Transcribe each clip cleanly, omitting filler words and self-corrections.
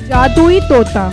जादुई तोता।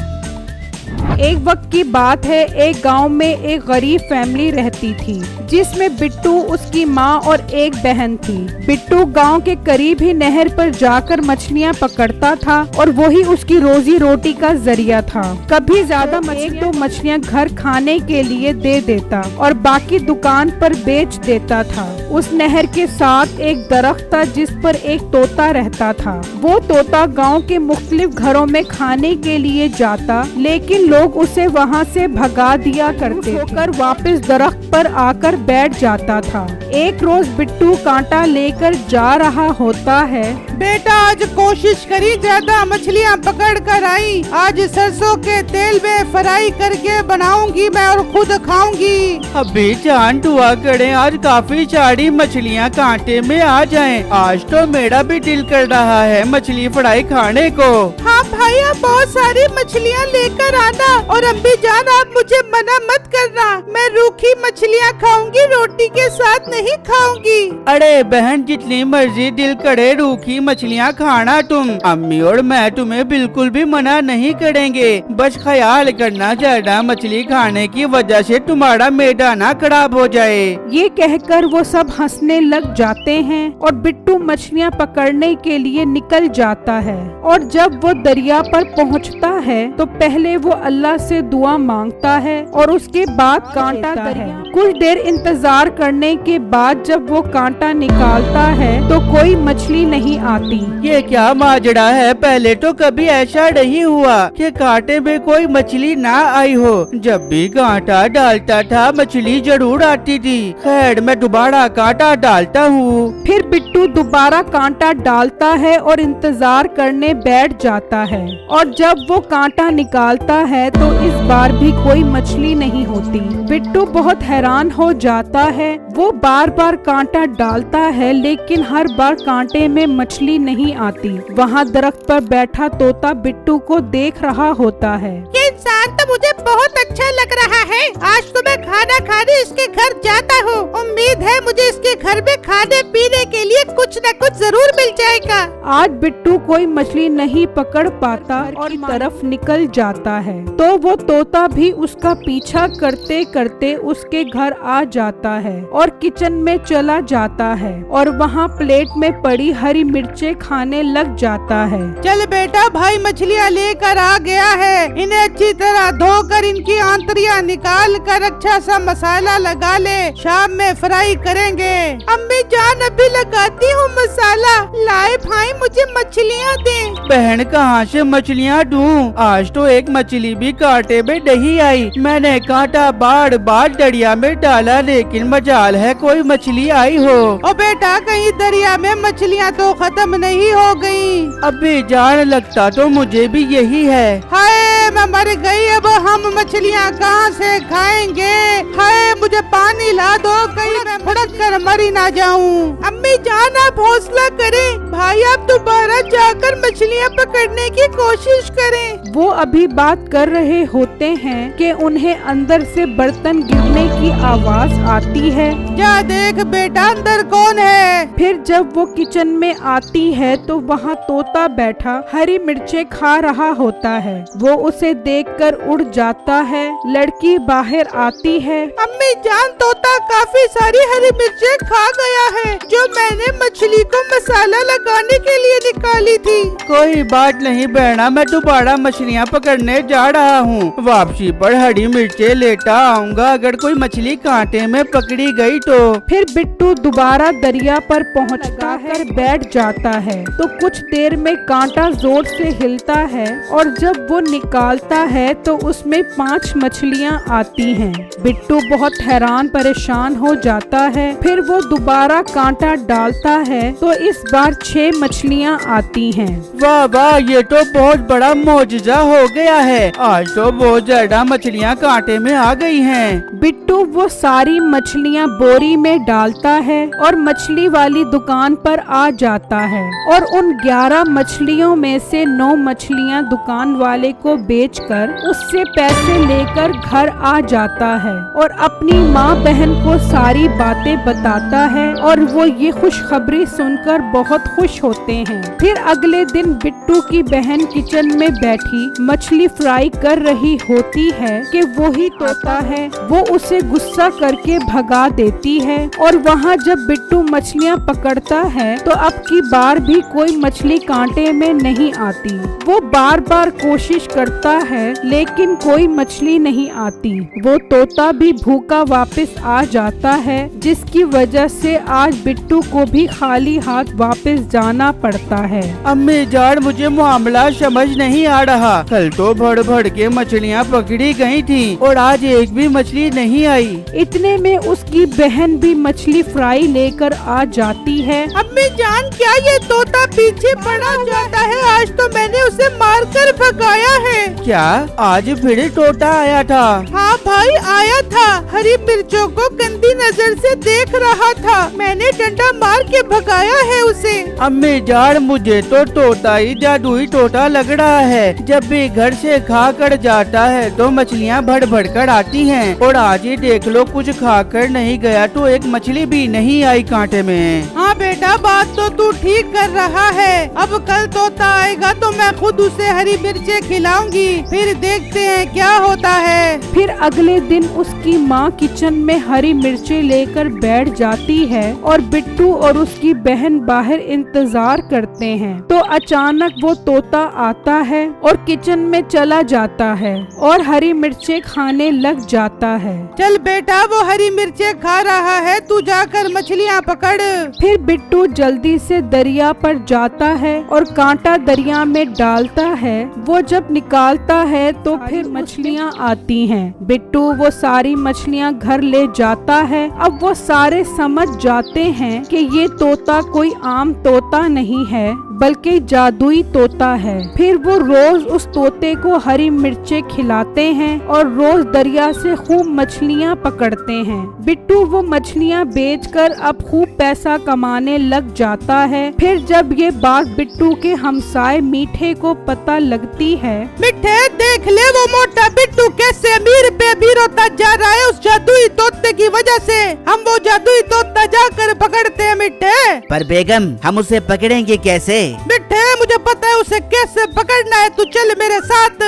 एक वक्त की बात है, एक गांव में एक गरीब फैमिली रहती थी जिसमें बिट्टू, उसकी माँ और एक बहन थी। बिट्टू गांव के करीब ही नहर पर जाकर मछलियाँ पकड़ता था और वही उसकी रोजी रोटी का जरिया था। कभी ज्यादा तो मछलियाँ घर खाने के लिए दे देता और बाकी दुकान पर बेच देता था। उस नहर के साथ एक दरख्त था जिस पर एक तोता रहता था। वो तोता गांव के मुख्तलिफ घरों में खाने के लिए जाता, लेकिन लोग उसे वहां से भगा दिया करते होकर वापस दरख्त पर आकर बैठ जाता था। एक रोज बिट्टू कांटा लेकर जा रहा होता है। बेटा, आज कोशिश करी ज्यादा मछलियाँ पकड़ कर आई। आज सरसों के तेल में फ्राई करके बनाऊंगी मैं और खुद खाऊंगी। अभी जान दुआ करें आज काफी सारी मछलियाँ कांटे में आ जाएं। आज तो मेरा भी दिल कर रहा है मछली फ्राई खाने को। हाँ भाई, आप बहुत सारी मछलियाँ लेकर आना और अम्मी जान आप मुझे मना मत करना। मैं रूखी मछलियाँ खाऊंगी, रोटी के साथ नहीं खाऊंगी। अरे बहन, जितनी मर्जी दिल करे रूखी मछलियाँ खाना तुम। अम्मी और मैं तुम्हें बिल्कुल भी मना नहीं करेंगे। बस ख्याल करना ज्यादा मछली खाने की वजह से तुम्हारा मैदा ना खराब हो जाए। ये कहकर वो सब हंसने लग जाते हैं और बिट्टू मछलियाँ पकड़ने के लिए निकल जाता है। और जब वो दरिया पर पहुँचता है तो पहले वो अल्लाह से दुआ मांगता है और उसके बाद कांटा है। कुछ देर इंतजार करने के बाद जब वो कांटा निकालता है तो कोई मछली नहीं आती। ये क्या माजरा है? पहले तो कभी ऐसा नहीं हुआ कि कांटे में कोई मछली ना आई हो। जब भी कांटा डालता था मछली जरूर आती थी। खैर, मैं दोबारा कांटा डालता हूँ। फिर बिट्टू दोबारा कांटा डालता है और इंतजार करने बैठ जाता है। और जब वो कांटा निकालता है तो इस बार भी कोई मछली नहीं होती। बिट्टू बहुत हैरान हो जाता है। वो बार बार कांटा डालता है लेकिन हर बार कांटे में मछली नहीं आती। वहाँ दरख्त पर बैठा तोता बिट्टू को देख रहा होता है। ये इंसान तो मुझे बहुत अच्छा लग रहा है। आज तो मैं खाना खाने इसके घर जाता हूँ। उम्मीद है मुझे इसके घर में खाने पीने के लिए कुछ न कुछ जरूर मिल जाएगा। आज बिट्टू कोई मछली नहीं पकड़ पाता और तरफ निकल जाता है तो वो तोता भी उसका पीछा करते करते उसके घर आ जाता है और किचन में चला जाता है और वहाँ प्लेट में पड़ी हरी मिर्चें खाने लग जाता है। चल बेटा, भाई मछलियाँ लेकर आ गया है। इन्हें अच्छी तरह धोकर इनकी आंतरियाँ निकाल कर अच्छा सा मसाला लगा ले। शाम में फ्राई करेंगे। अम्मी जान, अभी लगाती हूँ मसाला। लाए भाई, मुझे मछलियाँ दे। बहन, कहाँ से मछलियाँ दूँ? आज तो एक मछली भी कांटे में नहीं आई। मैंने कांटा बार बार दरिया में डाला लेकिन मजाल है कोई मछली आई हो। ओ बेटा, कहीं दरिया में मछलियाँ तो खत्म नहीं हो गई? अभी जान लगता तो मुझे भी यही है। हाय, मैं मर गई। अब हम मछलियाँ कहाँ से खाएंगे? हाय, मुझे पानी ला दो, कहीं मैं भड़क कर मरी ना जाऊँ। अम्मी जान, आप हौसला करें। भाई, आप दोबारा जाकर मछलियाँ पकड़ने की कोशिश करें। वो अभी बात कर रहे होते हैं कि उन्हें अंदर से बर्तन गिरने की आवाज आती है। जा देख बेटा, अंदर कौन है? फिर जब वो किचन में आती है तो वहाँ तोता बैठा हरी मिर्चें खा रहा होता है। वो उसे देखकर उड़ जाता है। लड़की बाहर आती है। अम्मी जान, तोता काफी सारी हरी मिर्चें खा गया है जो मैंने मछली को मसाला लगाने के लिए निकाली थी। कोई बात नहीं बहना, मैं दोबारा मछलियाँ पकड़ने जा रहा हूँ। वापसी पर हरी मिर्चें लेता आऊँगा अगर कोई मछली कांटे में पकड़ी गई तो। फिर बिट्टू दोबारा दरिया पर पहुँचता कर बैठ जाता है तो कुछ देर में कांटा जोर से हिलता है और जब वो निकालता है तो उसमें 5 मछलियाँ आती हैं। बिट्टू बहुत हैरान परेशान हो जाता है। फिर वो दोबारा कांटा डालता है तो इस बार 6 मछलियाँ आती हैं। वाह वाह, ये तो बहुत बड़ा मौजज़ा हो गया है। आज तो बहुत ज्यादा मछलियाँ कांटे में आ गई हैं। बिट्टू वो सारी मछलियाँ बोरी में डालता है और मछली वाली दुकान पर आ जाता है और उन 11 मछलियों में से 9 मछलियाँ दुकान वाले को बेचकर उससे मिर्चे पैसे लेकर घर आ जाता है और अपनी माँ बहन को सारी बातें बताता है और वो ये खुशखबरी सुनकर बहुत खुश होते हैं। फिर अगले दिन बिट्टू की बहन किचन में बैठी मछली फ्राई कर रही होती है कि वो ही तोता है। वो उसे गुस्सा करके भगा देती है और वहाँ जब बिट्टू मछलियाँ पकड़ता है तो अब की बार भी कोई मछली कांटे में नहीं आती। वो बार बार कोशिश करता है लेकिन कोई मछली नहीं आती। वो तोता भी भूखा वापस आ जाता है जिसकी वजह से आज बिट्टू को भी खाली हाथ वापस जाना पड़ता है। अम्मी जान मुझे मामला समझ नहीं आ रहा। कल तो भर भर के मछलियाँ पकड़ी गई थी और आज एक भी मछली नहीं आई। इतने में उसकी बहन भी मछली फ्राई लेकर आ जाती है। अम्मी जान क्या ये तोता पीछे पड़ा जाता है? आज तो मैंने उसे मारकर भगाया है। क्या आज फिर तोता आया था? हाँ भाई आया था। हरी मिर्चों को गंदी नजर से देख रहा था। मैंने डंडा मार के भगाया है उसे। अम्मी जान मुझे तो तोता ही जादुई तोता लग रहा है। जब भी घर से खा कर जाता है तो मछलियाँ भर भर कर आती हैं और आज ही देख लो कुछ खा कर नहीं गया तो एक मछली भी नहीं आई कांटे में। हाँ बेटा बात तो तू ठीक कर रहा है। अब कल तोता आएगा तो मैं खुद उसे हरी मिर्चें खिलाऊंगी, फिर देखते हैं क्या होता है। फिर अगले दिन उसकी माँ किचन में हरी मिर्चें लेकर बैठ जाती है और बिट्टू और उसकी बहन बाहर इंतजार करते हैं। तो अचानक वो तोता आता है और किचन में चला जाता है और हरी मिर्चें खाने लग जाता है। चल बेटा वो हरी मिर्चें खा रहा है, तू जाकर मछलियाँ पकड़। फिर बिट्टू जल्दी से दरिया पर जाता है और कांटा दरिया में डालता है। वो जब निकालता है तो फिर मछलियाँ आती हैं। बिट्टू वो सारी मछलियाँ घर ले जाता है। अब वो सारे समझ जाते हैं कि ये तोता कोई आम तोता नहीं है बल्कि जादुई तोता है। फिर वो रोज उस तोते को हरी मिर्चें खिलाते हैं और रोज दरिया से खूब मछलियाँ पकड़ते हैं। बिट्टू वो मछलियाँ बेचकर अब खूब पैसा कमाने लग जाता है। फिर जब ये बात बिट्टू के हमसाए मीठे को पता लगती है। मिठे देख ले वो मोटा बिट्टू कैसे अमीर पे अमीर होता जा रहा है उस जादुई तोते की वजह से। हम वो जादुई तोता जाकर पकड़ते हैं मिठे। पर बेगम हम उसे पकड़ेंगे कैसे? मिठे मुझे पता है उसे कैसे पकड़ना है, तू चल मेरे साथ।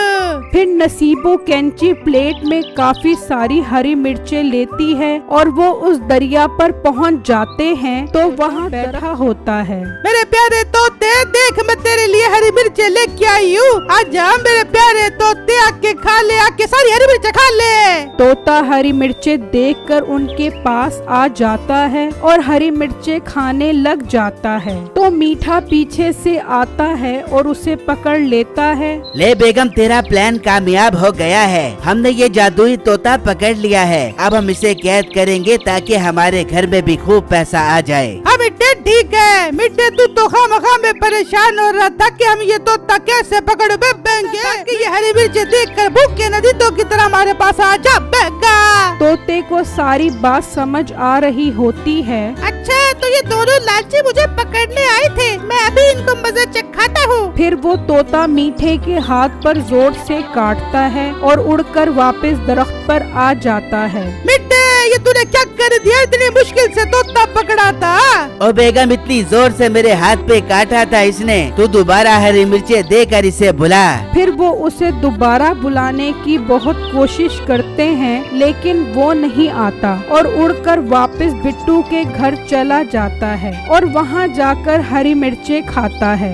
फिर नसीबो कैंची प्लेट में काफी सारी हरी मिर्चें लेती है और वो उस दरिया पर पहुंच जाते हैं तो वहाँ बैठा होता है। मेरे प्यारे तोते देख मैं तेरे लिए हरी मिर्चें लेके आई हूँ। आजा मेरे प्यारे तोते आके खा ले, आके सारी हरी मिर्चें खा ले। तोता हरी मिर्चें देखकर उनके पास आ जाता है और हरी मिर्चें खाने लग जाता है। तो मीठा पीछे से आता है और उसे पकड़ लेता है। ले बेगम तेरा प्लान कामयाब हो गया है। हमने ये जादुई तोता पकड़ लिया है। अब हम इसे कैद करेंगे ताकि हमारे घर में भी खूब पैसा आ जाए। हाँ मिट्टे ठीक है। मिट्टे तू तो खामखा में परेशान हो रहा था कि हम ये तोता कैसे पकड़ बेंगे कि ये हरी मिर्चें देखकर भूखे नदीतों की तरह हमारे पास आ जा बेगा। तोते को सारी बात समझ आ रही होती है। अच्छा तो ये दोनों लालची मुझे पकड़ने आए थे, मैं अभी इनको मजे चखाता हूँ। फिर वो तोता मीठे के हाथ पर जोर से काटता है और उड़कर वापस दरख्त पर आ जाता है। मिट्टे ये तूने क्या कर दिया? इतनी मुश्किल से तोता पकड़ा था। ओ बेगम इतनी जोर से मेरे हाथ पे काटा था इसने। तू दोबारा हरी मिर्चें देकर इसे बुला। फिर वो उसे दोबारा बुलाने की बहुत कोशिश करते हैं लेकिन वो नहीं आता और उड़कर वापस बिट्टू के घर चला जाता है और वहाँ जाकर हरी मिर्चें खाता है।